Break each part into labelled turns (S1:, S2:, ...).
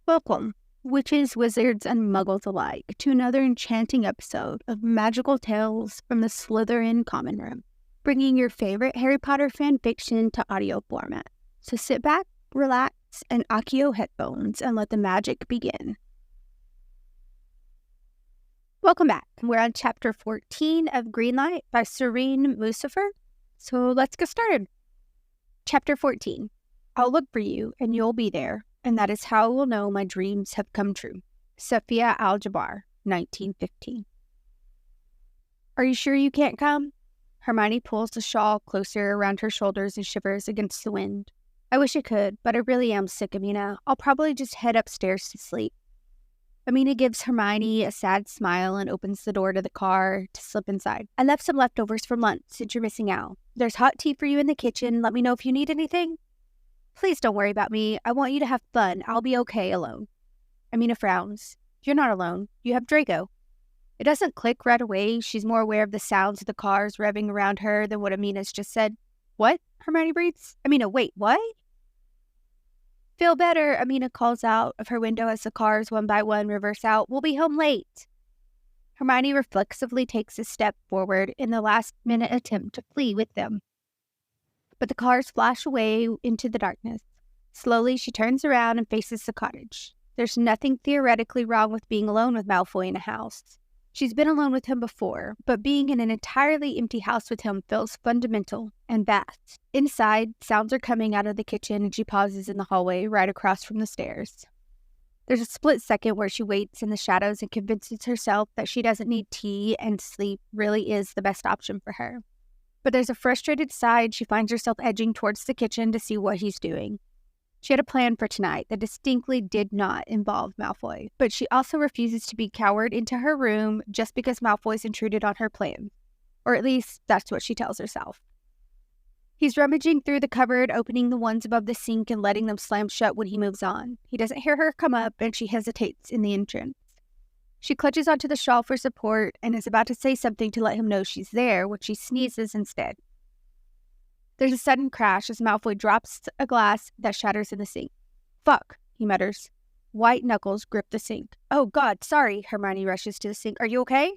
S1: Welcome, witches, wizards, and muggles alike, to another enchanting episode of Magical Tales from the Slytherin Common Room, bringing your favorite Harry Potter fan fiction to audio format. So sit back, relax, and Accio headphones and let the magic begin. Welcome back. We're on Chapter 14 of Greenlight by SereneMusafir. So let's get started. Chapter 14. I'll look for you, and you'll be there, and that is how I will know my dreams have come true. Sophia Al-Jabbar, 1915. Are you sure you can't come? Hermione pulls the shawl closer around her shoulders and shivers against the wind. I wish I could, but I really am sick, Amina. I'll probably just head upstairs to sleep. Amina gives Hermione a sad smile and opens the door to the car to slip inside. I left some leftovers from lunch since you're missing out. There's hot tea for you in the kitchen. Let me know if you need anything. Please don't worry about me. I want you to have fun. I'll be okay alone. Amina frowns. You're not alone. You have Draco. It doesn't click right away. She's more aware of the sounds of the cars revving around her than what Amina's just said. What? Hermione breathes. Amina, wait, what? Feel better, Amina calls out of her window as the cars one by one reverse out. We'll be home late. Hermione reflexively takes a step forward in the last-minute attempt to flee with them. But the cars flash away into the darkness. Slowly, she turns around and faces the cottage. There's nothing theoretically wrong with being alone with Malfoy in a house. She's been alone with him before, but being in an entirely empty house with him feels fundamental and vast. Inside, sounds are coming out of the kitchen and she pauses in the hallway right across from the stairs. There's a split second where she waits in the shadows and convinces herself that she doesn't need tea and sleep really is the best option for her. But there's a frustrated side. She finds herself edging towards the kitchen to see what he's doing. She had a plan for tonight that distinctly did not involve Malfoy, but she also refuses to be cowered into her room just because Malfoy's intruded on her plan. Or at least, that's what she tells herself. He's rummaging through the cupboard, opening the ones above the sink and letting them slam shut when he moves on. He doesn't hear her come up, and she hesitates in the entrance. She clutches onto the shawl for support and is about to say something to let him know she's there when she sneezes instead. There's a sudden crash as Malfoy drops a glass that shatters in the sink. Fuck, he mutters. White knuckles grip the sink. Oh God, sorry, Hermione rushes to the sink. Are you okay?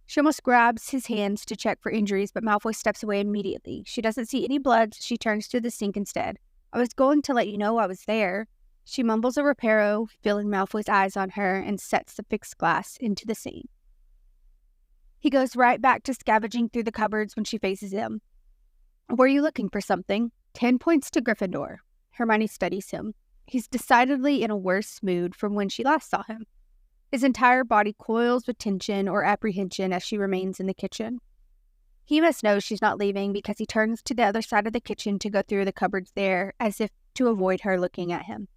S1: She almost grabs his hands to check for injuries, but Malfoy steps away immediately. She doesn't see any blood, so she turns to the sink instead. I was going to let you know I was there. She mumbles a reparo, feeling Malfoy's eyes on her, and sets the fixed glass into the sink. He goes right back to scavenging through the cupboards when she faces him. Were you looking for something? 10 points to Gryffindor. Hermione studies him. He's decidedly in a worse mood from when she last saw him. His entire body coils with tension or apprehension as she remains in the kitchen. He must know she's not leaving because he turns to the other side of the kitchen to go through the cupboards there, as if to avoid her looking at him.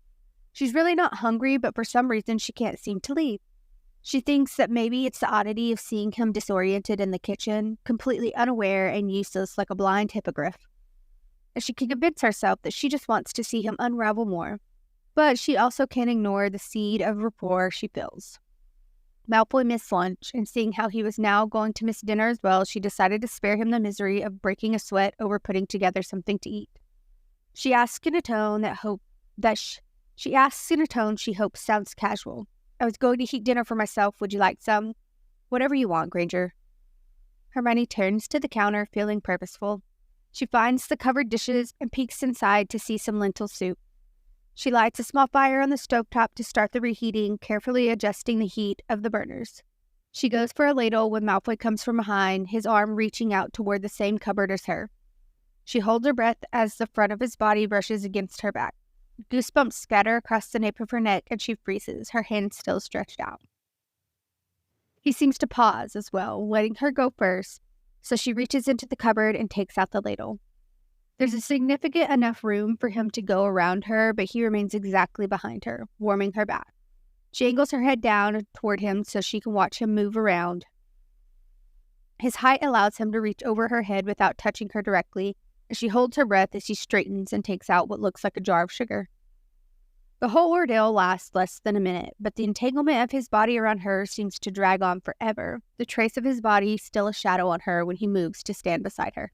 S1: She's really not hungry, but for some reason she can't seem to leave. She thinks that maybe it's the oddity of seeing him disoriented in the kitchen, completely unaware and useless like a blind hippogriff. And she can convince herself that she just wants to see him unravel more. But she also can't ignore the seed of rapport she feels. Malfoy missed lunch, and seeing how he was now going to miss dinner as well, she decided to spare him the misery of breaking a sweat over putting together something to eat. She asks in a tone she hopes sounds casual. I was going to heat dinner for myself. Would you like some? Whatever you want, Granger. Hermione turns to the counter, feeling purposeful. She finds the covered dishes and peeks inside to see some lentil soup. She lights a small fire on the stovetop to start the reheating, carefully adjusting the heat of the burners. She goes for a ladle when Malfoy comes from behind, his arm reaching out toward the same cupboard as her. She holds her breath as the front of his body brushes against her back. Goosebumps scatter across the nape of her neck, and she freezes, her hand still stretched out. He seems to pause as well, letting her go first, so she reaches into the cupboard and takes out the ladle. There's a significant enough room for him to go around her, but he remains exactly behind her, warming her back. She angles her head down toward him so she can watch him move around. His height allows him to reach over her head without touching her directly, and she holds her breath as she straightens and takes out what looks like a jar of sugar. The whole ordeal lasts less than a minute, but the entanglement of his body around her seems to drag on forever, the trace of his body still a shadow on her when he moves to stand beside her.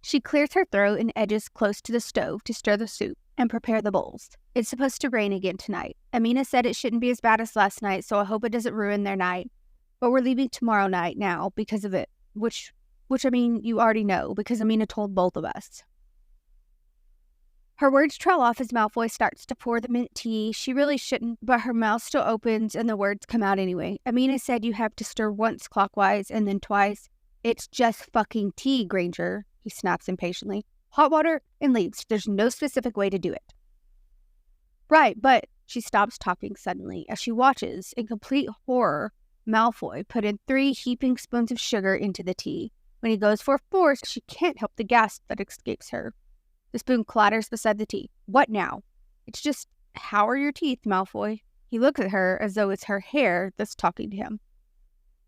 S1: She clears her throat and edges close to the stove to stir the soup, and prepare the bowls. It's supposed to rain again tonight. Amina said it shouldn't be as bad as last night, so I hope it doesn't ruin their night. But we're leaving tomorrow night now because of it, which I mean, you already know, because Amina told both of us. Her words trail off as Malfoy starts to pour the mint tea. She really shouldn't, but her mouth still opens and the words come out anyway. Amina said you have to stir once clockwise and then twice. It's just fucking tea, Granger, he snaps impatiently. Hot water and leaves. There's no specific way to do it. Right, but she stops talking suddenly as she watches, in complete horror, Malfoy put in 3 heaping spoons of sugar into the tea. When he goes for a fourth, she can't help the gasp that escapes her. The spoon clatters beside the tea. What now? It's just, how are your teeth, Malfoy? He looks at her as though it's her hair that's talking to him.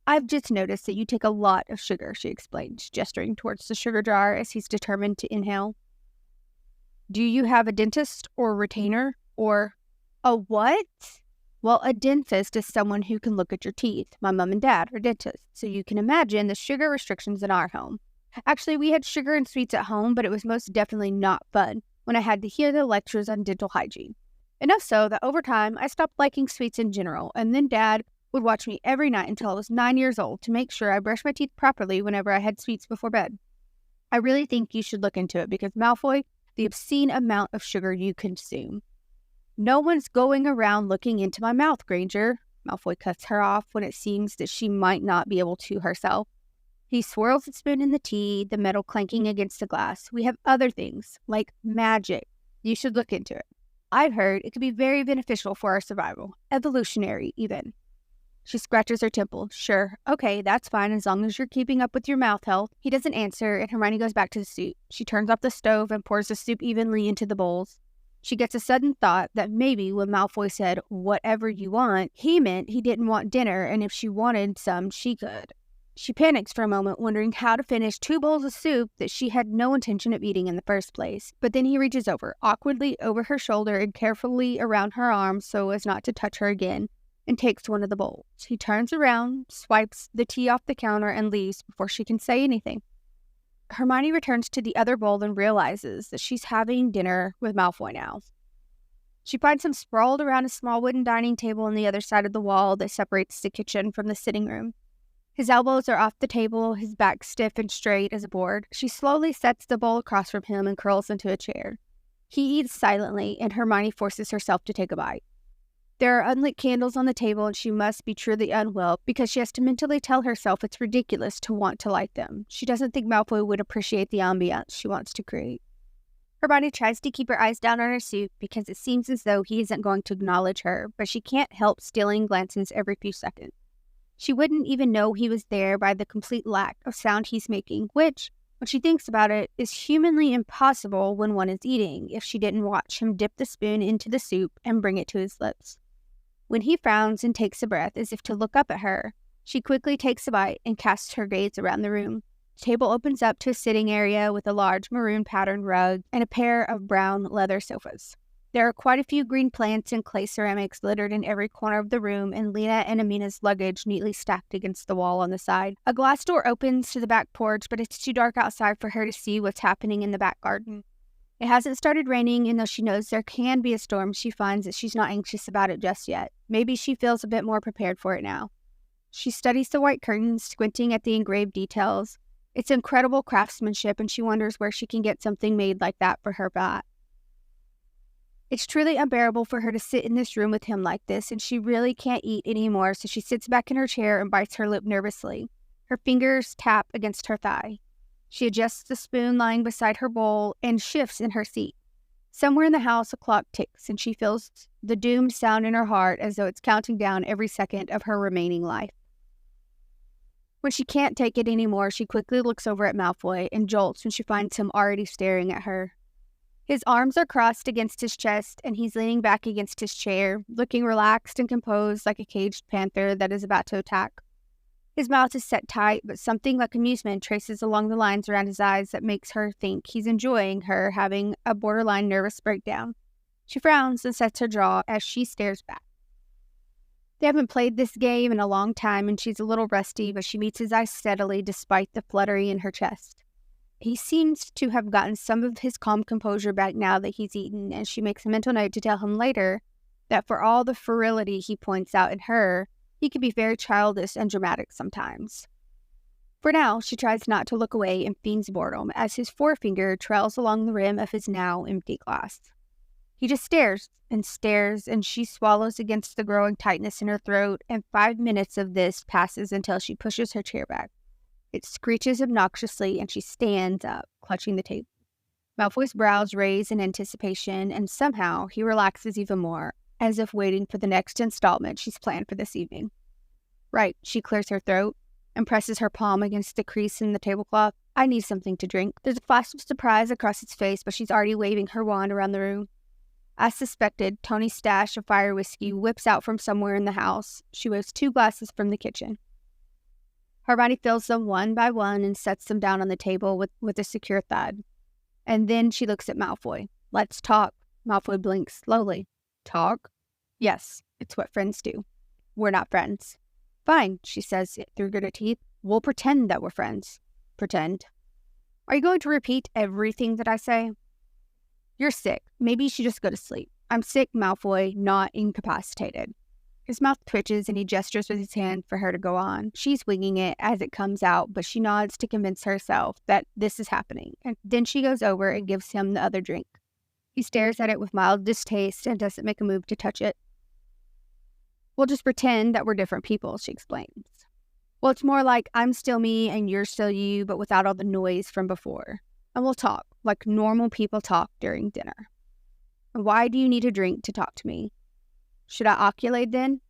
S1: I've just noticed that you take a lot of sugar, she explains, gesturing towards the sugar jar as he's determined to inhale. Do you have a dentist or retainer or a what? Well, a dentist is someone who can look at your teeth. My mom and dad are dentists, so you can imagine the sugar restrictions in our home. Actually, we had sugar and sweets at home, but it was most definitely not fun when I had to hear the lectures on dental hygiene. Enough so that over time, I stopped liking sweets in general, and then Dad would watch me every night until I was 9 years old to make sure I brushed my teeth properly whenever I had sweets before bed. I really think you should look into it because, Malfoy, the obscene amount of sugar you consume. No one's going around looking into my mouth, Granger. Malfoy cuts her off when it seems that she might not be able to herself. He swirls the spoon in the tea, the metal clanking against the glass. We have other things, like magic. You should look into it. I've heard it could be very beneficial for our survival. Evolutionary, even. She scratches her temple. Sure, okay, that's fine as long as you're keeping up with your mouth health. He doesn't answer, and Hermione goes back to the soup. She turns off the stove and pours the soup evenly into the bowls. She gets a sudden thought that maybe when Malfoy said, whatever you want, he meant he didn't want dinner, and if she wanted some, she could. She panics for a moment, wondering how to finish 2 bowls of soup that she had no intention of eating in the first place. But then he reaches over, awkwardly over her shoulder and carefully around her arm so as not to touch her again, and takes one of the bowls. He turns around, swipes the tea off the counter, and leaves before she can say anything. Hermione returns to the other bowl and realizes that she's having dinner with Malfoy now. She finds him sprawled around a small wooden dining table on the other side of the wall that separates the kitchen from the sitting room. His elbows are off the table, his back stiff and straight as a board. She slowly sets the bowl across from him and curls into a chair. He eats silently, and Hermione forces herself to take a bite. There are unlit candles on the table, and she must be truly unwell because she has to mentally tell herself it's ridiculous to want to light them. She doesn't think Malfoy would appreciate the ambiance she wants to create. Hermione tries to keep her eyes down on her soup because it seems as though he isn't going to acknowledge her, but she can't help stealing glances every few seconds. She wouldn't even know he was there by the complete lack of sound he's making, which, when she thinks about it, is humanly impossible when one is eating if she didn't watch him dip the spoon into the soup and bring it to his lips. When he frowns and takes a breath as if to look up at her, she quickly takes a bite and casts her gaze around the room. The table opens up to a sitting area with a large maroon patterned rug and a pair of brown leather sofas. There are quite a few green plants and clay ceramics littered in every corner of the room, and Lena and Amina's luggage neatly stacked against the wall on the side. A glass door opens to the back porch, but it's too dark outside for her to see what's happening in the back garden. It hasn't started raining, and though she knows there can be a storm, she finds that she's not anxious about it just yet. Maybe she feels a bit more prepared for it now. She studies the white curtains, squinting at the engraved details. It's incredible craftsmanship, and she wonders where she can get something made like that for her bat. It's truly unbearable for her to sit in this room with him like this, and she really can't eat anymore, so she sits back in her chair and bites her lip nervously. Her fingers tap against her thigh. She adjusts the spoon lying beside her bowl and shifts in her seat. Somewhere in the house, a clock ticks, and she feels the doomed sound in her heart as though it's counting down every second of her remaining life. When she can't take it anymore, she quickly looks over at Malfoy and jolts when she finds him already staring at her. His arms are crossed against his chest, and he's leaning back against his chair, looking relaxed and composed like a caged panther that is about to attack. His mouth is set tight, but something like amusement traces along the lines around his eyes that makes her think he's enjoying her having a borderline nervous breakdown. She frowns and sets her jaw as she stares back. They haven't played this game in a long time, and she's a little rusty, but she meets his eyes steadily despite the fluttering in her chest. He seems to have gotten some of his calm composure back now that he's eaten, and she makes a mental note to tell him later that for all the virility he points out in her, he can be very childish and dramatic sometimes. For now, she tries not to look away and feigns boredom as his forefinger trails along the rim of his now empty glass. He just stares, and she swallows against the growing tightness in her throat, and 5 minutes of this passes until she pushes her chair back. It screeches obnoxiously, and she stands up, clutching the table. Malfoy's brows raise in anticipation, and somehow he relaxes even more, as if waiting for the next installment she's planned for this evening. Right, she clears her throat and presses her palm against the crease in the tablecloth. I need something to drink. There's a flash of surprise across its face, but she's already waving her wand around the room. As suspected, Tony's stash of fire whiskey whips out from somewhere in the house. She waves 2 glasses from the kitchen. Hermione fills them one by one and sets them down on the table with a secure thud. And then she looks at Malfoy. Let's talk. Malfoy blinks slowly. Talk? Yes, it's what friends do. We're not friends. Fine, she says through gritted teeth. We'll pretend that we're friends. Pretend. Are you going to repeat everything that I say? You're sick. Maybe you should just go to sleep. I'm sick, Malfoy, not incapacitated. His mouth twitches and he gestures with his hand for her to go on. She's winging it as it comes out, but she nods to convince herself that this is happening. And then she goes over and gives him the other drink. He stares at it with mild distaste and doesn't make a move to touch it. We'll just pretend that we're different people, she explains. Well, it's more like I'm still me and you're still you, but without all the noise from before. And we'll talk, like normal people talk during dinner. And why do you need a drink to talk to me? Should I oculate then?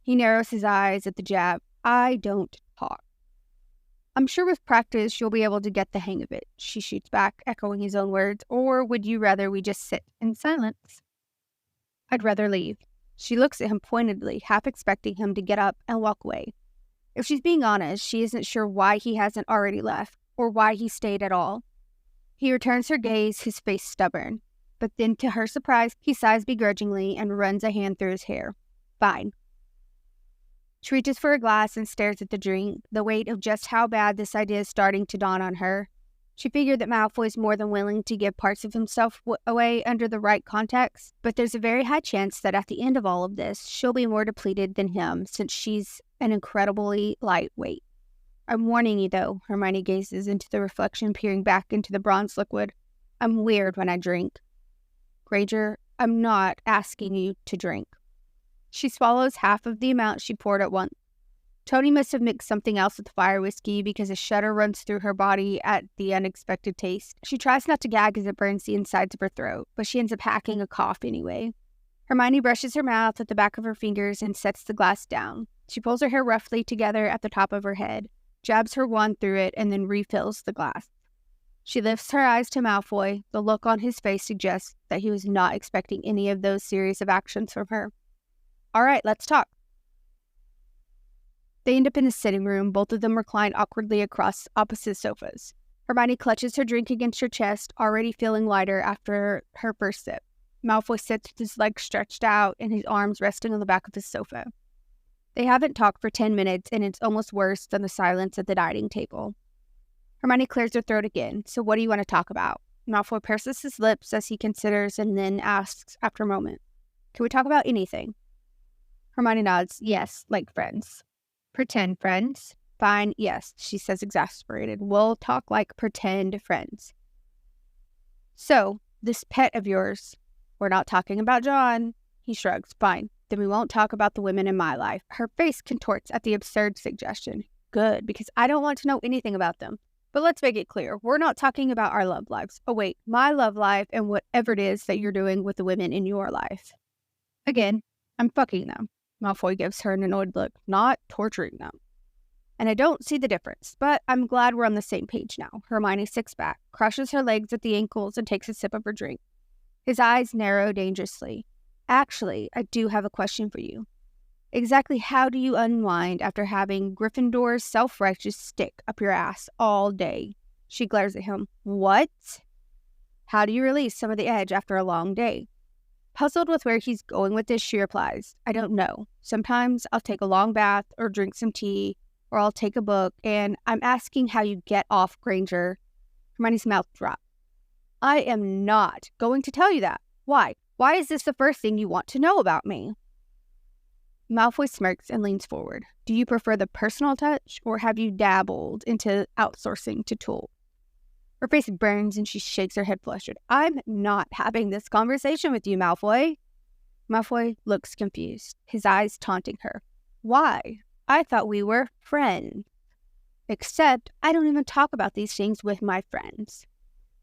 S1: He narrows his eyes at the jab. I don't talk. I'm sure with practice you'll be able to get the hang of it, she shoots back, echoing his own words. Or would you rather we just sit in silence? I'd rather leave. She looks at him pointedly, half expecting him to get up and walk away. If she's being honest, she isn't sure why he hasn't already left, or why he stayed at all. He returns her gaze, his face stubborn. But then, to her surprise, he sighs begrudgingly and runs a hand through his hair. Fine. She reaches for a glass and stares at the drink, the weight of just how bad this idea is starting to dawn on her. She figured that Malfoy's more than willing to give parts of himself away under the right context, but there's a very high chance that at the end of all of this, she'll be more depleted than him, since she's an incredibly lightweight. I'm warning you, though, Hermione gazes into the reflection, peering back into the bronze liquid. I'm weird when I drink. Granger, I'm not asking you to drink. She swallows half of the amount she poured at once. Tony must have mixed something else with the fire whiskey because a shudder runs through her body at the unexpected taste. She tries not to gag as it burns the insides of her throat, but she ends up hacking a cough anyway. Hermione brushes her mouth at the back of her fingers and sets the glass down. She pulls her hair roughly together at the top of her head, jabs her wand through it, and then refills the glass. She lifts her eyes to Malfoy. The look on his face suggests that he was not expecting any of those series of actions from her. All right, let's talk. They end up in the sitting room, both of them reclined awkwardly across opposite sofas. Hermione clutches her drink against her chest, already feeling lighter after her first sip. Malfoy sits with his legs stretched out and his arms resting on the back of his sofa. They haven't talked for 10 minutes, and it's almost worse than the silence at the dining table. Hermione clears her throat again. So what do you want to talk about? Malfoy purses his lips as he considers and then asks after a moment. Can we talk about anything? Hermione nods. Yes, like friends. Pretend friends? Fine, yes, she says, exasperated. We'll talk like pretend friends. So, this pet of yours, we're not talking about John. He shrugs. Fine, then we won't talk about the women in my life. Her face contorts at the absurd suggestion. Good, because I don't want to know anything about them. But let's make it clear, we're not talking about our love lives. Oh wait, my love life and whatever it is that you're doing with the women in your life. Again, I'm fucking them. Malfoy gives her an annoyed look, not torturing them. And I don't see the difference, but I'm glad we're on the same page now. Hermione sits back, crushes her legs at the ankles, and takes a sip of her drink. His eyes narrow dangerously. Actually, I do have a question for you. Exactly how do you unwind after having Gryffindor's self-righteous stick up your ass all day? She glares at him. What? How do you release some of the edge after a long day? Puzzled with where he's going with this, she replies, I don't know. Sometimes I'll take a long bath or drink some tea, or I'll take a book, and I'm asking how you get off, Granger. Hermione's mouth dropped. I am not going to tell you that. Why? Why is this the first thing you want to know about me? Malfoy smirks and leans forward. Do you prefer the personal touch, or have you dabbled into outsourcing to tools? Her face burns and she shakes her head flustered. I'm not having this conversation with you, Malfoy. Malfoy looks confused, his eyes taunting her. Why? I thought we were friends. Except I don't even talk about these things with my friends.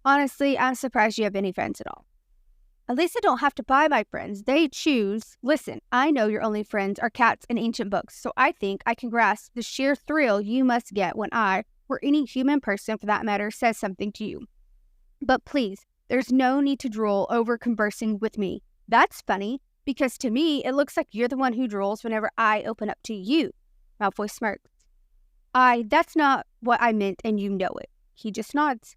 S1: Honestly, I'm surprised you have any friends at all. At least I don't have to buy my friends. They choose. Listen, I know your only friends are cats and ancient books, so I think I can grasp the sheer thrill you must get when I, or any human person for that matter, says something to you. But please, there's no need to drool over conversing with me. That's funny, because to me, it looks like you're the one who drools whenever I open up to you. Malfoy smirks. That's not what I meant, and you know it. He just nods.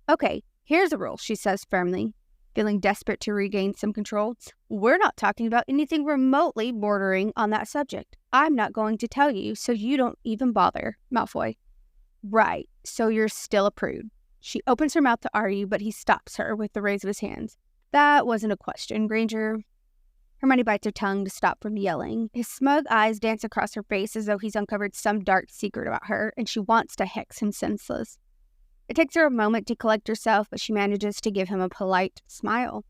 S1: Okay, here's a rule, she says firmly, feeling desperate to regain some control. We're not talking about anything remotely bordering on that subject. I'm not going to tell you, so you don't even bother, Malfoy. Right, so you're still a prude. She opens her mouth to argue, but he stops her with the raise of his hands. That wasn't a question, Granger. Hermione bites her tongue to stop from yelling. His smug eyes dance across her face as though he's uncovered some dark secret about her, and she wants to hex him senseless. It takes her a moment to collect herself, but she manages to give him a polite smile.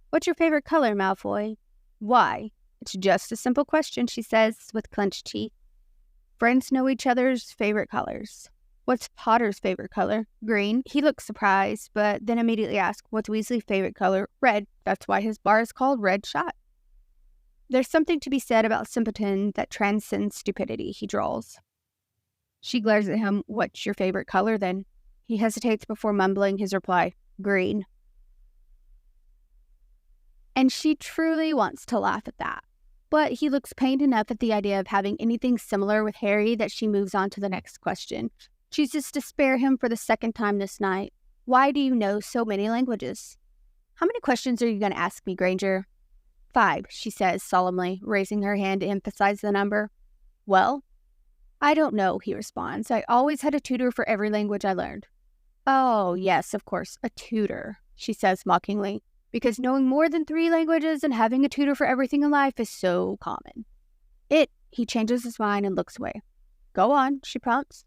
S1: What's your favorite color, Malfoy? Why? It's just a simple question, she says with clenched teeth. Friends know each other's favorite colors. What's Potter's favorite color? Green. He looks surprised, but then immediately asks, what's Weasley's favorite color? Red. That's why his bar is called Red Shot. There's something to be said about simpleton that transcends stupidity, he drawls. She glares at him. What's your favorite color, then? He hesitates before mumbling his reply. Green. And she truly wants to laugh at that. But he looks pained enough at the idea of having anything similar with Harry that she moves on to the next question. Chooses to spare him for the second time this night. Why do you know so many languages? How many questions are you going to ask me, Granger? 5, she says solemnly, raising her hand to emphasize the number. Well, I don't know, he responds. I always had a tutor for every language I learned. Oh, yes, of course, a tutor, she says mockingly, because knowing more than 3 languages and having a tutor for everything in life is so common. He changes his mind and looks away. Go on, she prompts.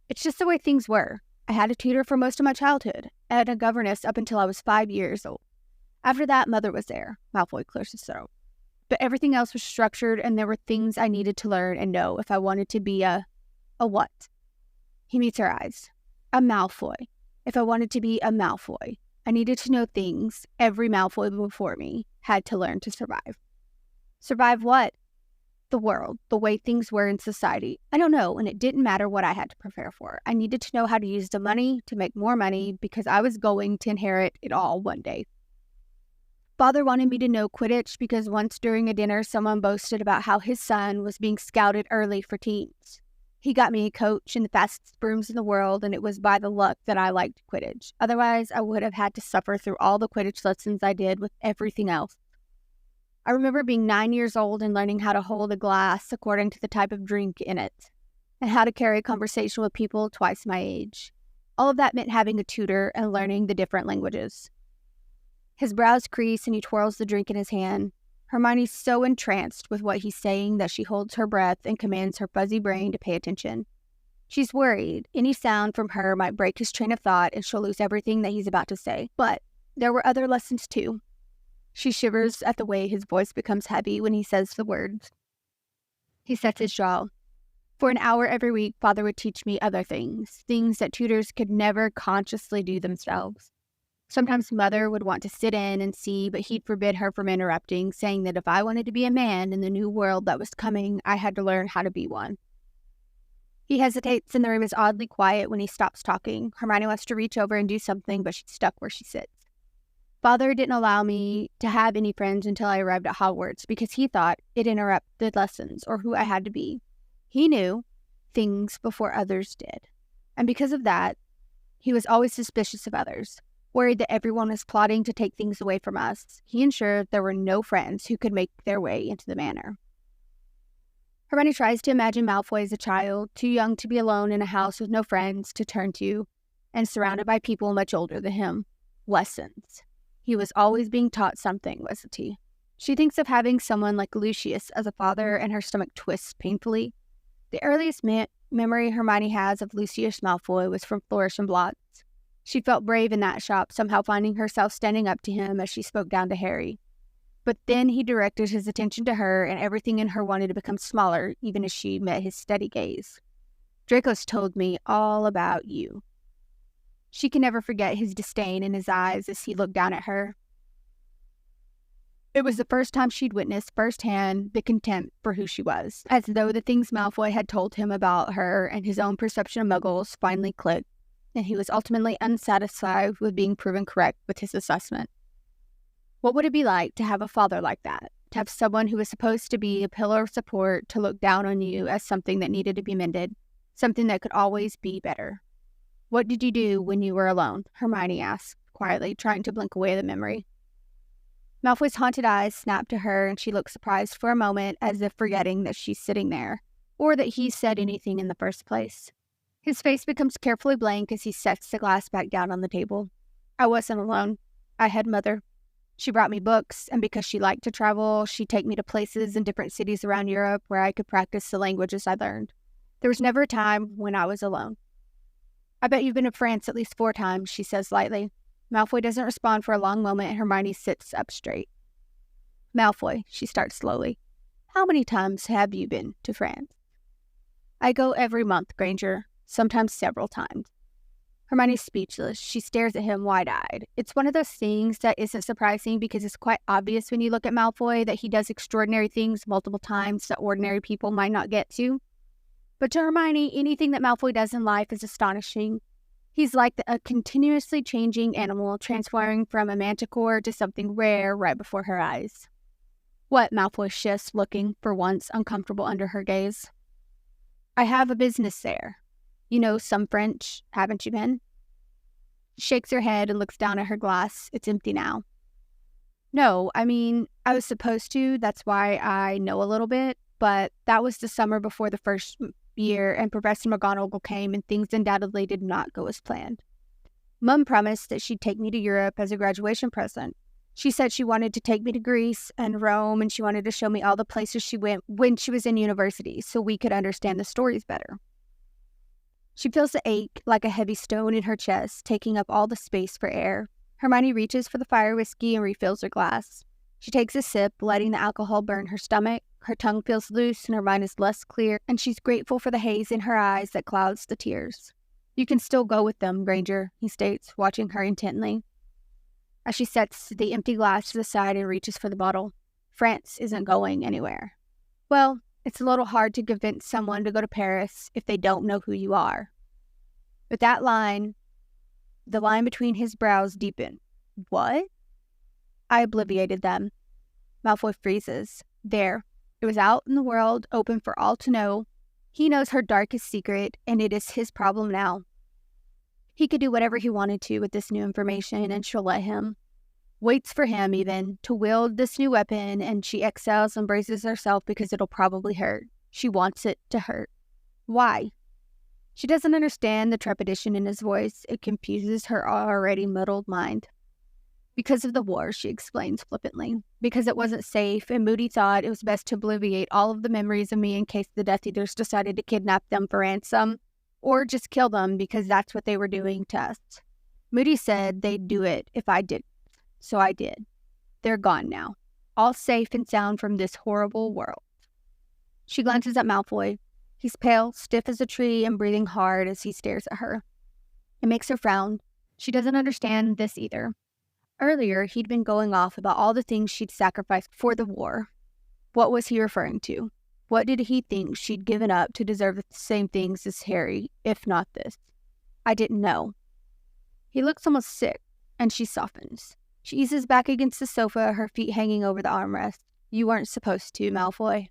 S1: It's just the way things were. I had a tutor for most of my childhood, and a governess up until I was 5 years old. After that, Mother was there. Malfoy clears his throat. But everything else was structured, and there were things I needed to learn and know if I wanted to be a what? He meets her eyes. A Malfoy. If I wanted to be a Malfoy, I needed to know things every Malfoy before me had to learn to survive. Survive what? The world, the way things were in society. I don't know, and it didn't matter what I had to prepare for. I needed to know how to use the money to make more money because I was going to inherit it all one day. Father wanted me to know Quidditch because once during a dinner, someone boasted about how his son was being scouted early for teams. He got me a coach in the fastest brooms in the world, and it was by the luck that I liked Quidditch. Otherwise, I would have had to suffer through all the Quidditch lessons I did with everything else. I remember being 9 years old and learning how to hold a glass according to the type of drink in it, and how to carry a conversation with people twice my age. All of that meant having a tutor and learning the different languages. His brows crease and he twirls the drink in his hand. Hermione's so entranced with what he's saying that she holds her breath and commands her fuzzy brain to pay attention. She's worried. Any sound from her might break his train of thought and she'll lose everything that he's about to say. But there were other lessons too. She shivers at the way his voice becomes heavy when he says the words. He sets his jaw. For an hour every week, Father would teach me other things that tutors could never consciously do themselves. Sometimes Mother would want to sit in and see, but he'd forbid her from interrupting, saying that if I wanted to be a man in the new world that was coming, I had to learn how to be one. He hesitates and the room is oddly quiet when he stops talking. Hermione wants to reach over and do something, but she's stuck where she sits. Father didn't allow me to have any friends until I arrived at Hogwarts because he thought it interrupted lessons or who I had to be. He knew things before others did. And because of that, he was always suspicious of others, worried that everyone was plotting to take things away from us. He ensured there were no friends who could make their way into the manor. Hermione tries to imagine Malfoy as a child, too young to be alone in a house with no friends to turn to, and surrounded by people much older than him. Lessons. He was always being taught something, wasn't he? She thinks of having someone like Lucius as a father, and her stomach twists painfully. The earliest memory Hermione has of Lucius Malfoy was from Flourish and Blots. She felt brave in that shop, somehow finding herself standing up to him as she spoke down to Harry. But then he directed his attention to her, and everything in her wanted to become smaller, even as she met his steady gaze. Draco's told me all about you. She can never forget his disdain in his eyes as he looked down at her. It was the first time she'd witnessed firsthand the contempt for who she was, as though the things Malfoy had told him about her and his own perception of muggles finally clicked, and he was ultimately unsatisfied with being proven correct with his assessment. What would it be like to have a father like that? To have someone who was supposed to be a pillar of support to look down on you as something that needed to be mended, something that could always be better. What did you do when you were alone? Hermione asked, quietly, trying to blink away the memory. Malfoy's haunted eyes snapped to her, and she looked surprised for a moment, as if forgetting that she's sitting there, or that he said anything in the first place. His face becomes carefully blank as he sets the glass back down on the table. I wasn't alone. I had Mother. She brought me books, and because she liked to travel, she'd take me to places in different cities around Europe where I could practice the languages I learned. There was never a time when I was alone. I bet you've been to France at least 4 times, she says lightly. Malfoy doesn't respond for a long moment, and Hermione sits up straight. Malfoy, she starts slowly. How many times have you been to France? I go every month, Granger, sometimes several times. Hermione's speechless. She stares at him wide-eyed. It's one of those things that isn't surprising because it's quite obvious when you look at Malfoy that he does extraordinary things multiple times that ordinary people might not get to. But to Hermione, anything that Malfoy does in life is astonishing. He's like a continuously changing animal, transforming from a manticore to something rare right before her eyes. What? Malfoy shifts, looking, for once, uncomfortable under her gaze. I have a business there. You know some French, haven't you been? She shakes her head and looks down at her glass. It's empty now. No, I mean, I was supposed to. That's why I know a little bit. But that was the summer before the first year, and Professor McGonagall came, and things undoubtedly did not go as planned. Mum promised that she'd take me to Europe as a graduation present. She said she wanted to take me to Greece and Rome, and she wanted to show me all the places she went when she was in university so we could understand the stories better. She feels the ache like a heavy stone in her chest, taking up all the space for air. Hermione reaches for the fire whiskey and refills her glass. She takes a sip, letting the alcohol burn her stomach. Her tongue feels loose and her mind is less clear, and she's grateful for the haze in her eyes that clouds the tears. You can still go with them, Granger, he states, watching her intently. As she sets the empty glass to the side and reaches for the bottle. France isn't going anywhere. Well, it's a little hard to convince someone to go to Paris if they don't know who you are. But that line, the line between his brows deepened. What? I obliviated them. Malfoy freezes. There. It was out in the world, open for all to know. He knows her darkest secret, and it is his problem now. He could do whatever he wanted to with this new information, and she'll let him. Waits for him, even, to wield this new weapon, and she exhales and braces herself because it'll probably hurt. She wants it to hurt. Why? She doesn't understand the trepidation in his voice. It confuses her already muddled mind. Because of the war, she explains flippantly. Because it wasn't safe, and Moody thought it was best to obliviate all of the memories of me in case the Death Eaters decided to kidnap them for ransom, or just kill them because that's what they were doing to us. Moody said they'd do it if I didn't, so I did. They're gone now, all safe and sound from this horrible world. She glances at Malfoy. He's pale, stiff as a tree, and breathing hard as he stares at her. It makes her frown. She doesn't understand this either. Earlier, he'd been going off about all the things she'd sacrificed for the war. What was he referring to? What did he think she'd given up to deserve the same things as Harry, if not this? I didn't know. He looks almost sick, and she softens. She eases back against the sofa, her feet hanging over the armrest. You weren't supposed to, Malfoy.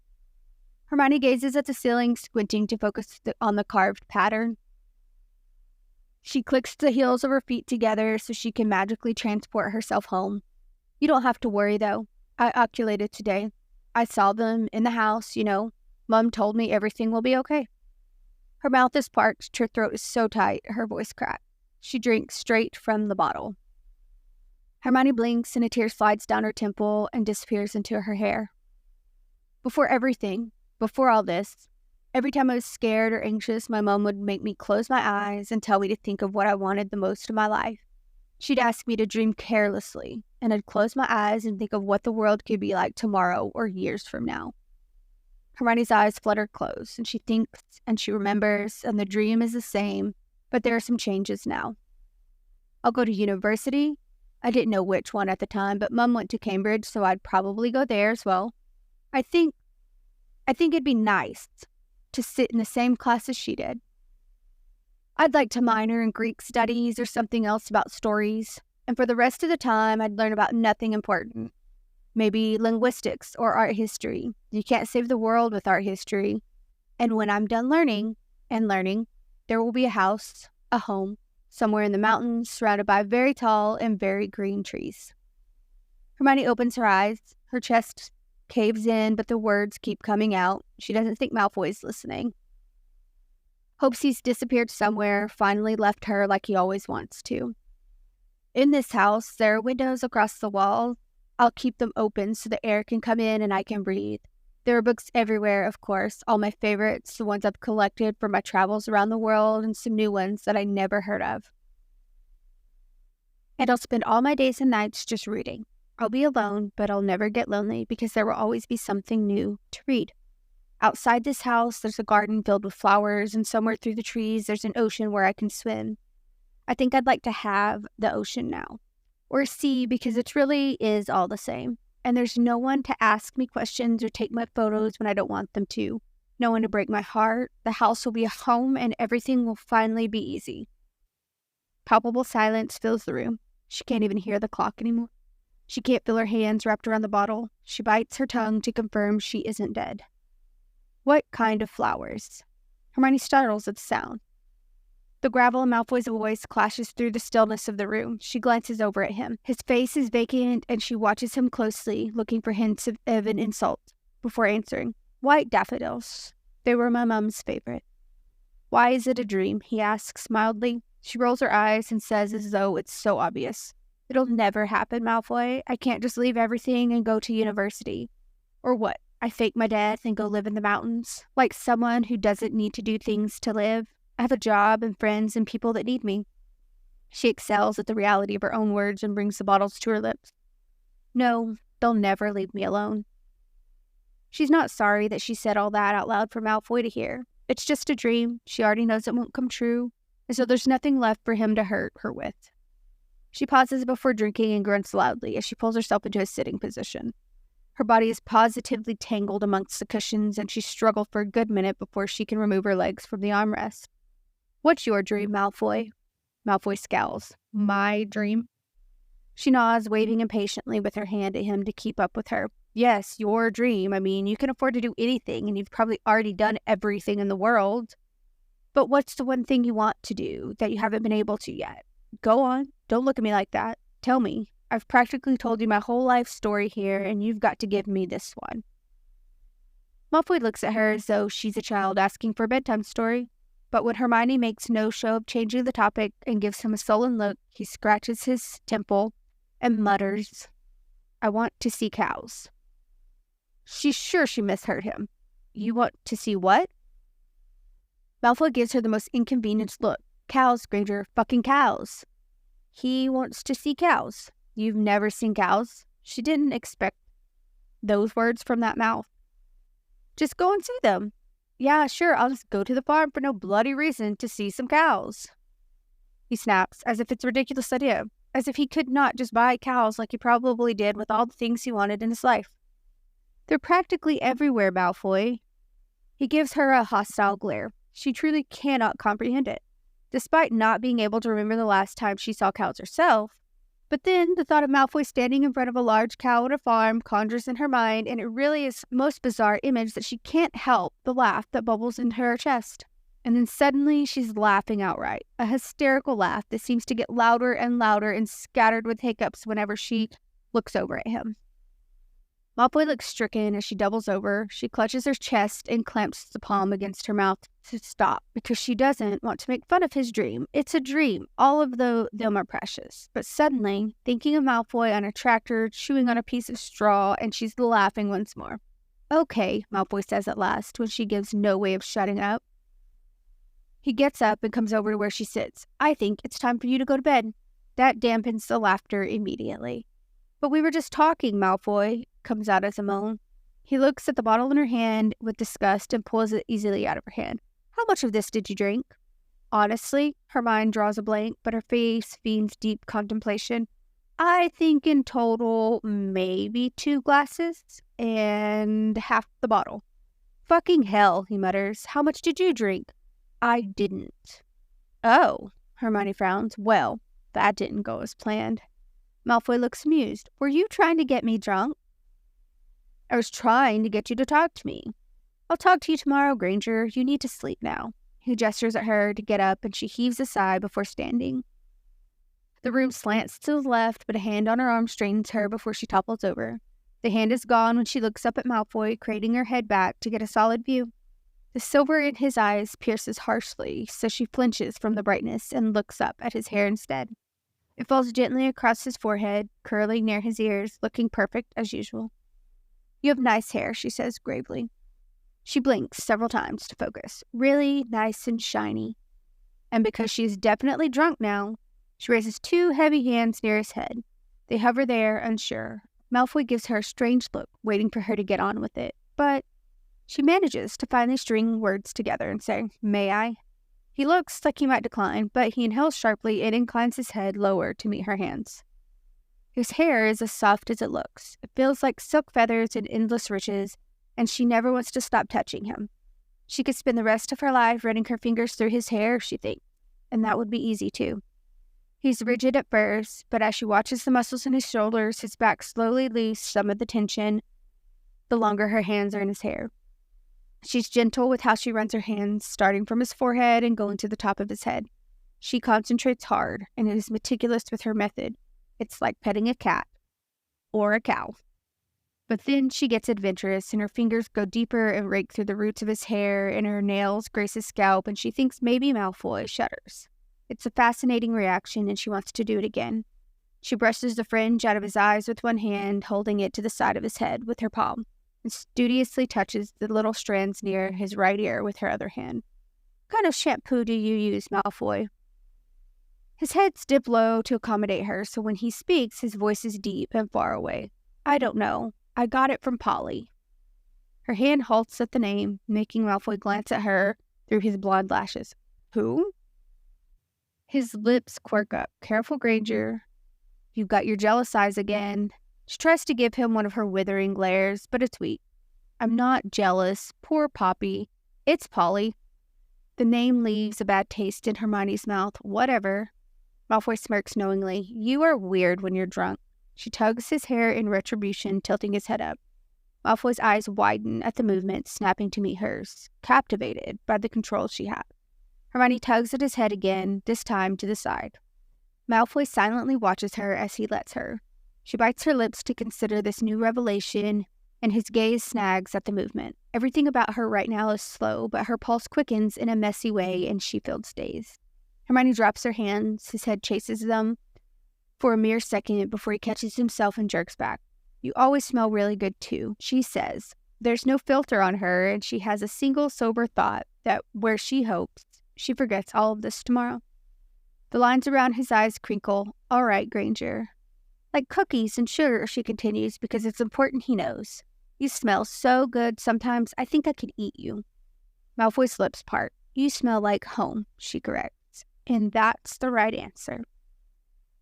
S1: Hermione gazes at the ceiling, squinting to focus on the carved pattern. She clicks the heels of her feet together so she can magically transport herself home. You don't have to worry, though. I oculated today. I saw them in the house, you know. Mum told me everything will be okay. Her mouth is parched, her throat is so tight, her voice cracked. She drinks straight from the bottle. Hermione blinks and a tear slides down her temple and disappears into her hair. Before all this, every time I was scared or anxious, my mom would make me close my eyes and tell me to think of what I wanted the most in my life. She'd ask me to dream carelessly, and I'd close my eyes and think of what the world could be like tomorrow or years from now. Hermione's eyes flutter closed, and she thinks and she remembers, and the dream is the same, but there are some changes now. I'll go to university. I didn't know which one at the time, but Mum went to Cambridge, so I'd probably go there as well. I think it'd be nice to sit in the same class as she did. I'd like to minor in Greek studies or something else about stories, and for the rest of the time, I'd learn about nothing important. Maybe linguistics or art history. You can't save the world with art history. And when I'm done learning, there will be a house, a home, somewhere in the mountains, surrounded by very tall and very green trees. Hermione opens her eyes. Her chest caves in, but the words keep coming out. She doesn't think Malfoy's listening. Hopes he's disappeared somewhere, finally left her like he always wants to. In this house, there are windows across the wall. I'll keep them open so the air can come in and I can breathe. There are books everywhere, of course, all my favorites, the ones I've collected from my travels around the world, and some new ones that I never heard of. And I'll spend all my days and nights just reading. I'll be alone, but I'll never get lonely because there will always be something new to read. Outside this house, there's a garden filled with flowers, and somewhere through the trees, there's an ocean where I can swim. I think I'd like to have the ocean now. Or sea, because it really is all the same. And there's no one to ask me questions or take my photos when I don't want them to. No one to break my heart. The house will be a home, and everything will finally be easy. Palpable silence fills the room. She can't even hear the clock anymore. She can't feel her hands wrapped around the bottle. She bites her tongue to confirm she isn't dead. What kind of flowers? Hermione startles at the sound. The gravel in Malfoy's voice clashes through the stillness of the room. She glances over at him. His face is vacant, and she watches him closely, looking for hints of an insult, before answering. White daffodils. They were my mum's favorite. Why is it a dream? He asks mildly. She rolls her eyes and says as though it's so obvious. It'll never happen, Malfoy. I can't just leave everything and go to university. Or what? I fake my death and go live in the mountains, like someone who doesn't need to do things to live. I have a job and friends and people that need me. She excels at the reality of her own words and brings the bottles to her lips. No, they'll never leave me alone. She's not sorry that she said all that out loud for Malfoy to hear. It's just a dream. She already knows it won't come true, and so there's nothing left for him to hurt her with. She pauses before drinking and grunts loudly as she pulls herself into a sitting position. Her body is positively tangled amongst the cushions, and she struggles for a good minute before she can remove her legs from the armrest. What's your dream, Malfoy? Malfoy scowls. My dream? She nods, waving impatiently with her hand at him to keep up with her. Yes, your dream. I mean, you can afford to do anything, and you've probably already done everything in the world. But what's the one thing you want to do that you haven't been able to yet? Go on. Don't look at me like that. Tell me. I've practically told you my whole life story here, and you've got to give me this one. Malfoy looks at her as though she's a child asking for a bedtime story. But when Hermione makes no show of changing the topic and gives him a sullen look, he scratches his temple and mutters, I want to see cows. She's sure she misheard him. You want to see what? Malfoy gives her the most inconvenienced look. Cows, Granger, fucking cows. He wants to see cows. You've never seen cows? She didn't expect those words from that mouth. Just go and see them. Yeah, sure, I'll just go to the farm for no bloody reason to see some cows. He snaps, as if it's a ridiculous idea, as if he could not just buy cows like he probably did with all the things he wanted in his life. They're practically everywhere, Malfoy. He gives her a hostile glare. She truly cannot comprehend it, despite not being able to remember the last time she saw cows herself. But then the thought of Malfoy standing in front of a large cow at a farm conjures in her mind, and it really is the most bizarre image that she can't help the laugh that bubbles into her chest. And then suddenly she's laughing outright, a hysterical laugh that seems to get louder and louder and scattered with hiccups whenever she looks over at him. Malfoy looks stricken as she doubles over. She clutches her chest and clamps the palm against her mouth to stop because she doesn't want to make fun of his dream. It's a dream. All of them are precious. But suddenly, thinking of Malfoy on a tractor, chewing on a piece of straw, and she's laughing once more. Okay, Malfoy says at last, when she gives no way of shutting up. He gets up and comes over to where she sits. I think it's time for you to go to bed. That dampens the laughter immediately. But we were just talking, Malfoy, comes out as a moan. He looks at the bottle in her hand with disgust and pulls it easily out of her hand. How much of this did you drink? Honestly, her mind draws a blank, but her face feigns deep contemplation. I think in total, maybe 2 glasses and half the bottle. Fucking hell, he mutters. How much did you drink? I didn't. Oh, Hermione frowns. Well, that didn't go as planned. Malfoy looks amused. Were you trying to get me drunk? I was trying to get you to talk to me. I'll talk to you tomorrow, Granger. You need to sleep now. He gestures at her to get up, and she heaves a sigh before standing. The room slants to the left, but a hand on her arm straightens her before she topples over. The hand is gone when she looks up at Malfoy, craning her head back to get a solid view. The silver in his eyes pierces harshly, so she flinches from the brightness and looks up at his hair instead. It falls gently across his forehead, curling near his ears, looking perfect as usual. You have nice hair, she says gravely. She blinks several times to focus. Really nice and shiny. And because she is definitely drunk now, she raises 2 heavy hands near his head. They hover there, unsure. Malfoy gives her a strange look, waiting for her to get on with it. But she manages to finally string words together and say, May I? He looks like he might decline, but he inhales sharply and inclines his head lower to meet her hands. His hair is as soft as it looks. It feels like silk feathers in endless riches, and she never wants to stop touching him. She could spend the rest of her life running her fingers through his hair, she thinks, and that would be easy too. He's rigid at first, but as she watches the muscles in his shoulders, his back slowly lose some of the tension the longer her hands are in his hair. She's gentle with how she runs her hands, starting from his forehead and going to the top of his head. She concentrates hard and is meticulous with her method. It's like petting a cat or a cow. But then she gets adventurous, and her fingers go deeper and rake through the roots of his hair, and her nails grace his scalp, and she thinks maybe Malfoy shudders. It's a fascinating reaction, and she wants to do it again. She brushes the fringe out of his eyes with one hand, holding it to the side of his head with her palm, and studiously touches the little strands near his right ear with her other hand. What kind of shampoo do you use, Malfoy? His head's dipped low to accommodate her, so when he speaks, his voice is deep and far away. I don't know. I got it from Polly. Her hand halts at the name, making Malfoy glance at her through his blonde lashes. Who? His lips quirk up. Careful, Granger. You've got your jealous eyes again. She tries to give him one of her withering glares, but it's weak. I'm not jealous. Poor Poppy. It's Polly. The name leaves a bad taste in Hermione's mouth. Whatever. Malfoy smirks knowingly. You are weird when you're drunk. She tugs his hair in retribution, tilting his head up. Malfoy's eyes widen at the movement, snapping to meet hers, captivated by the control she had. Hermione tugs at his head again, this time to the side. Malfoy silently watches her as he lets her. She bites her lips to consider this new revelation, and his gaze snags at the movement. Everything about her right now is slow, but her pulse quickens in a messy way, and she feels dazed. Hermione drops her hands, his head chases them for a mere second before he catches himself and jerks back. You always smell really good too, she says. There's no filter on her, and she has a single sober thought that where she hopes she forgets all of this tomorrow. The lines around his eyes crinkle. All right, Granger. Like cookies and sugar, she continues, because it's important he knows. You smell so good, sometimes I think I could eat you. Malfoy's lips part. You smell like home, she corrects. And that's the right answer.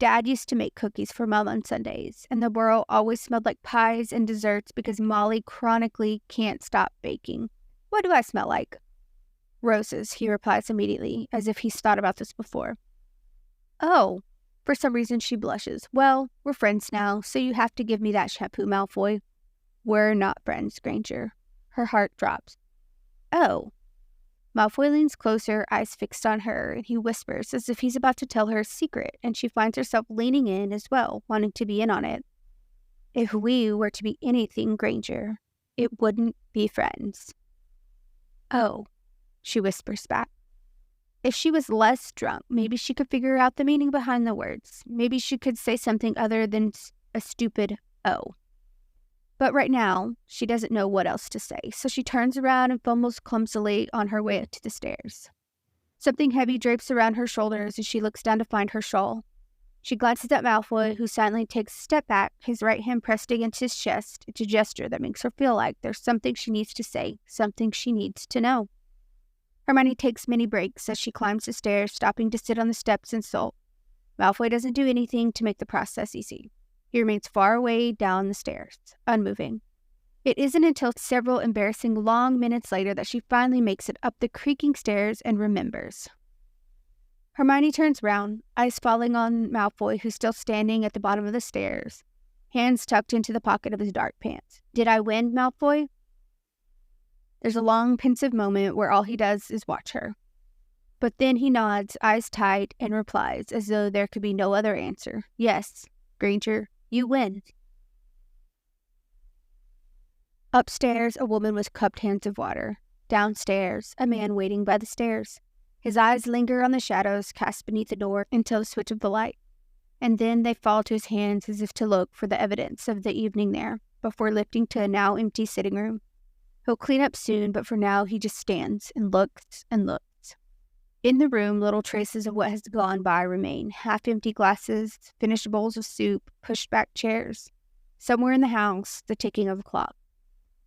S1: Dad used to make cookies for Mom on Sundays, and the burrow always smelled like pies and desserts because Molly chronically can't stop baking. What do I smell like? Roses, he replies immediately, as if he's thought about this before. Oh, for some reason she blushes. Well, we're friends now, so you have to give me that shampoo, Malfoy. We're not friends, Granger. Her heart drops. Oh. Malfoy leans closer, eyes fixed on her, and he whispers as if he's about to tell her a secret, and she finds herself leaning in as well, wanting to be in on it. If we were to be anything, Granger, it wouldn't be friends. Oh, she whispers back. If she was less drunk, maybe she could figure out the meaning behind the words. Maybe she could say something other than a stupid oh. But right now, she doesn't know what else to say, so she turns around and fumbles clumsily on her way to the stairs. Something heavy drapes around her shoulders as she looks down to find her shawl. She glances at Malfoy, who silently takes a step back, his right hand pressed against his chest. It's a gesture that makes her feel like there's something she needs to say, something she needs to know. Hermione takes many breaks as she climbs the stairs, stopping to sit on the steps and sulk. Malfoy doesn't do anything to make the process easy. He remains far away down the stairs, unmoving. It isn't until several embarrassing long minutes later that she finally makes it up the creaking stairs and remembers. Hermione turns round, eyes falling on Malfoy, who's still standing at the bottom of the stairs, hands tucked into the pocket of his dark pants. Did I win, Malfoy? There's a long, pensive moment where all he does is watch her. But then he nods, eyes tight, and replies as though there could be no other answer. Yes, Granger, you win. Upstairs, a woman with cupped hands of water. Downstairs, a man waiting by the stairs. His eyes linger on the shadows cast beneath the door until the switch of the light, and then they fall to his hands as if to look for the evidence of the evening there, before lifting to a now empty sitting room. He'll clean up soon, but for now he just stands and looks and looks. In the room, little traces of what has gone by remain. Half-empty glasses, finished bowls of soup, pushed-back chairs. Somewhere in the house, the ticking of a clock.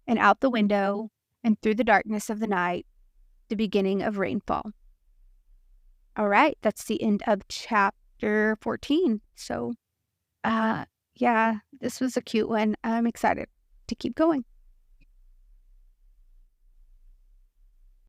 S1: And out the window, and through the darkness of the night, the beginning of rainfall. All right, that's the end of chapter 14. So, yeah, this was a cute one. I'm excited to keep going.